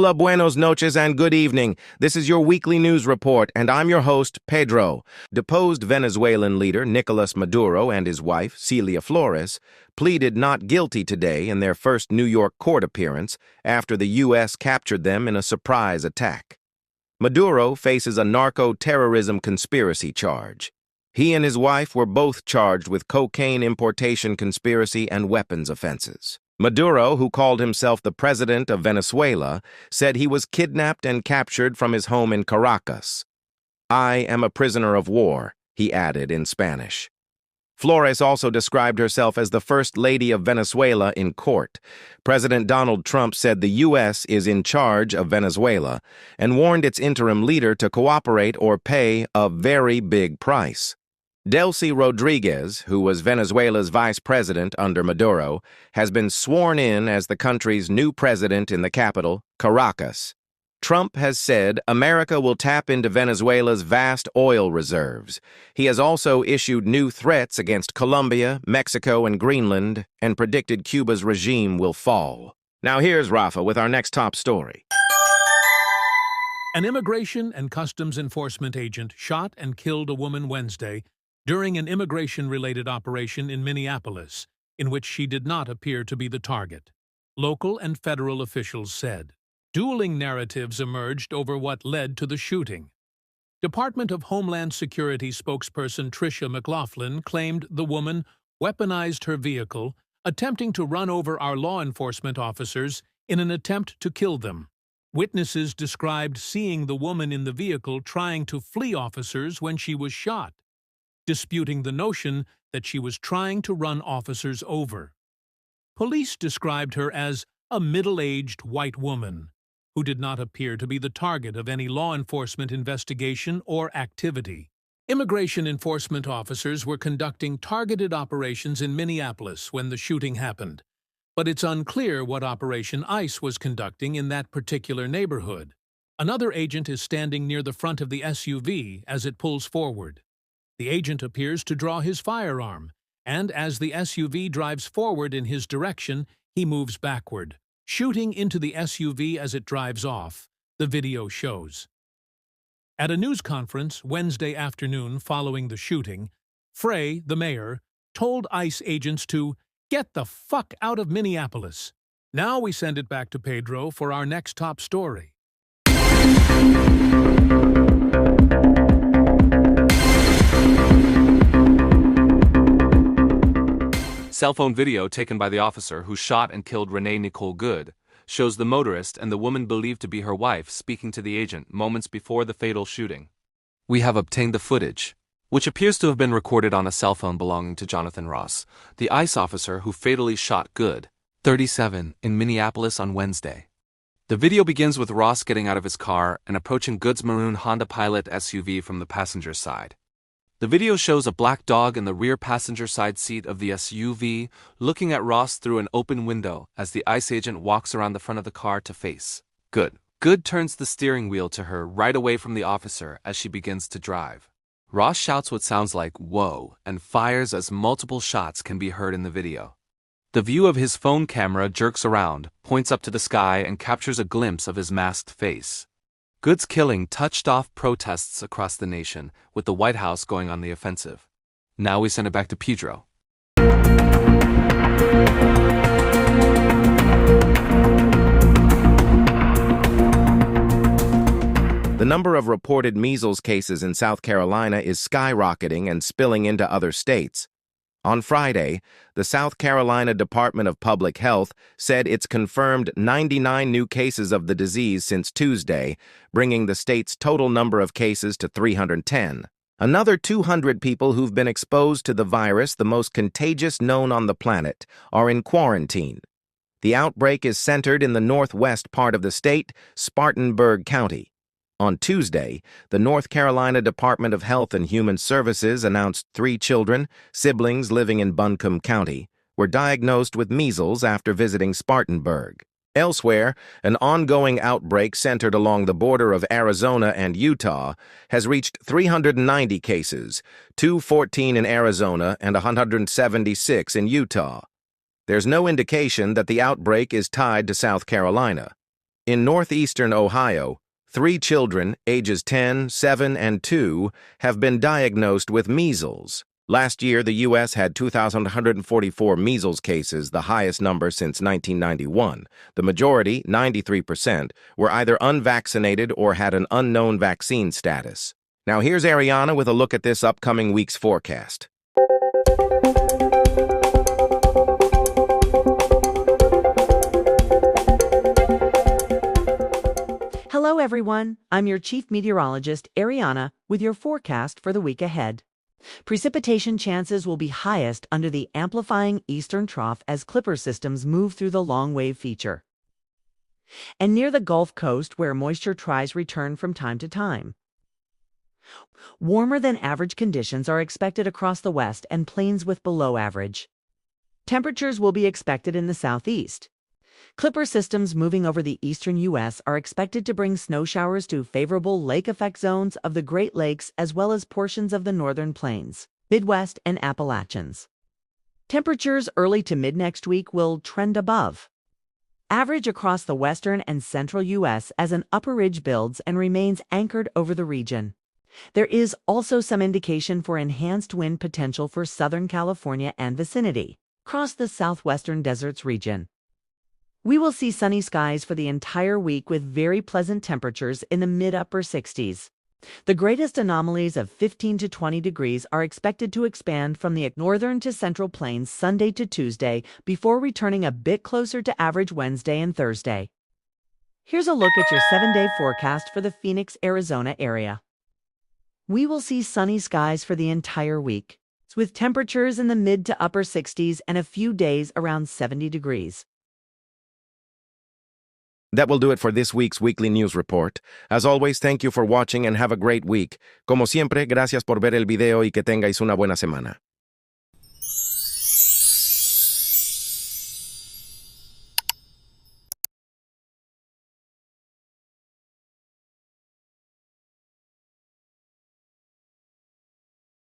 Hola, buenos noches, and good evening. This is your weekly news report, and I'm your host, Pedro. Deposed Venezuelan leader Nicolas Maduro and his wife, Celia Flores, pleaded not guilty today in their first New York court appearance after the U.S. captured them in a surprise attack. Maduro faces a narco-terrorism conspiracy charge. He and his wife were both charged with cocaine importation conspiracy and weapons offenses. Maduro, who called himself the president of Venezuela, said he was kidnapped and captured from his home in Caracas. "I am a prisoner of war," he added in Spanish. Flores also described herself as the First Lady of Venezuela in court. President Donald Trump said the U.S. is in charge of Venezuela and warned its interim leader to cooperate or pay a very big price. Delcy Rodriguez, who was Venezuela's vice president under Maduro, has been sworn in as the country's new president in the capital, Caracas. Trump has said America will tap into Venezuela's vast oil reserves. He has also issued new threats against Colombia, Mexico, and Greenland, and predicted Cuba's regime will fall. Now here's Rafa with our next top story. An immigration and customs enforcement agent shot and killed a woman Wednesday during an immigration-related operation in Minneapolis, in which she did not appear to be the target, local and federal officials said. Dueling narratives emerged over what led to the shooting. Department of Homeland Security spokesperson Tricia McLaughlin claimed the woman weaponized her vehicle, attempting to run over our law enforcement officers in an attempt to kill them. Witnesses described seeing the woman in the vehicle trying to flee officers when she was shot, disputing the notion that she was trying to run officers over. Police described her as a middle-aged white woman who did not appear to be the target of any law enforcement investigation or activity. Immigration enforcement officers were conducting targeted operations in Minneapolis when the shooting happened, but it's unclear what operation ICE was conducting in that particular neighborhood. Another agent is standing near the front of the SUV as it pulls forward. The agent appears to draw his firearm, and as the SUV drives forward in his direction, he moves backward, shooting into the SUV as it drives off, the video shows. At a news conference Wednesday afternoon following the shooting, Frey, the mayor, told ICE agents to get the fuck out of Minneapolis. Now we send it back to Pedro for our next top story. Cell phone video taken by the officer who shot and killed Renee Nicole Good shows the motorist and the woman believed to be her wife speaking to the agent moments before the fatal shooting. "We have obtained the footage, which appears to have been recorded on a cell phone belonging to Jonathan Ross, the ICE officer who fatally shot Good, 37, in Minneapolis on Wednesday. The video begins with Ross getting out of his car and approaching Good's maroon Honda Pilot SUV from the passenger side. The video shows a black dog in the rear passenger side seat of the SUV looking at Ross through an open window as the ICE agent walks around the front of the car to face Good. Good turns the steering wheel to her right away from the officer as she begins to drive. Ross shouts what sounds like "whoa" and fires as multiple shots can be heard in the video. The view of his phone camera jerks around, points up to the sky, and captures a glimpse of his masked face. Good's killing touched off protests across the nation, with the White House going on the offensive. Now we send it back to Pedro. The number of reported measles cases in South Carolina is skyrocketing and spilling into other states. On Friday, the South Carolina Department of Public Health said it's confirmed 99 new cases of the disease since Tuesday, bringing the state's total number of cases to 310. Another 200 people who've been exposed to the virus, the most contagious known on the planet, are in quarantine. The outbreak is centered in the northwest part of the state, Spartanburg County. On Tuesday, the North Carolina Department of Health and Human Services announced 3 children, siblings living in Buncombe County, were diagnosed with measles after visiting Spartanburg. Elsewhere, an ongoing outbreak centered along the border of Arizona and Utah has reached 390 cases, 214 in Arizona and 176 in Utah. There's no indication that the outbreak is tied to South Carolina. In northeastern Ohio, 3 children, ages 10, 7, and 2, have been diagnosed with measles. Last year, the U.S. had 2,144 measles cases, the highest number since 1991. The majority, 93%, were either unvaccinated or had an unknown vaccine status. Now here's Ariana with a look at this upcoming week's forecast. Hello everyone, I'm your Chief Meteorologist, Ariana, with your forecast for the week ahead. Precipitation chances will be highest under the amplifying eastern trough as clipper systems move through the long wave feature, and near the Gulf Coast where moisture tries return from time to time. Warmer than average conditions are expected across the west and plains with below average. Temperatures will be expected in the southeast. Clipper systems moving over the eastern U.S. are expected to bring snow showers to favorable lake effect zones of the Great Lakes as well as portions of the northern plains, Midwest, and Appalachians. Temperatures early to mid next week will trend above average across the western and central U.S. as an upper ridge builds and remains anchored over the region. There is also some indication for enhanced wind potential for Southern California and vicinity, across the southwestern deserts region. We will see sunny skies for the entire week with very pleasant temperatures in the mid-upper 60s. The greatest anomalies of 15 to 20 degrees are expected to expand from the northern to central plains Sunday to Tuesday before returning a bit closer to average Wednesday and Thursday. Here's a look at your 7-day forecast for the Phoenix, Arizona area. We will see sunny skies for the entire week, with temperatures in the mid to upper 60s and a few days around 70 degrees. That will do it for this week's Weekly News Report. As always, thank you for watching and have a great week. Como siempre, gracias por ver el video y que tengáis una buena semana.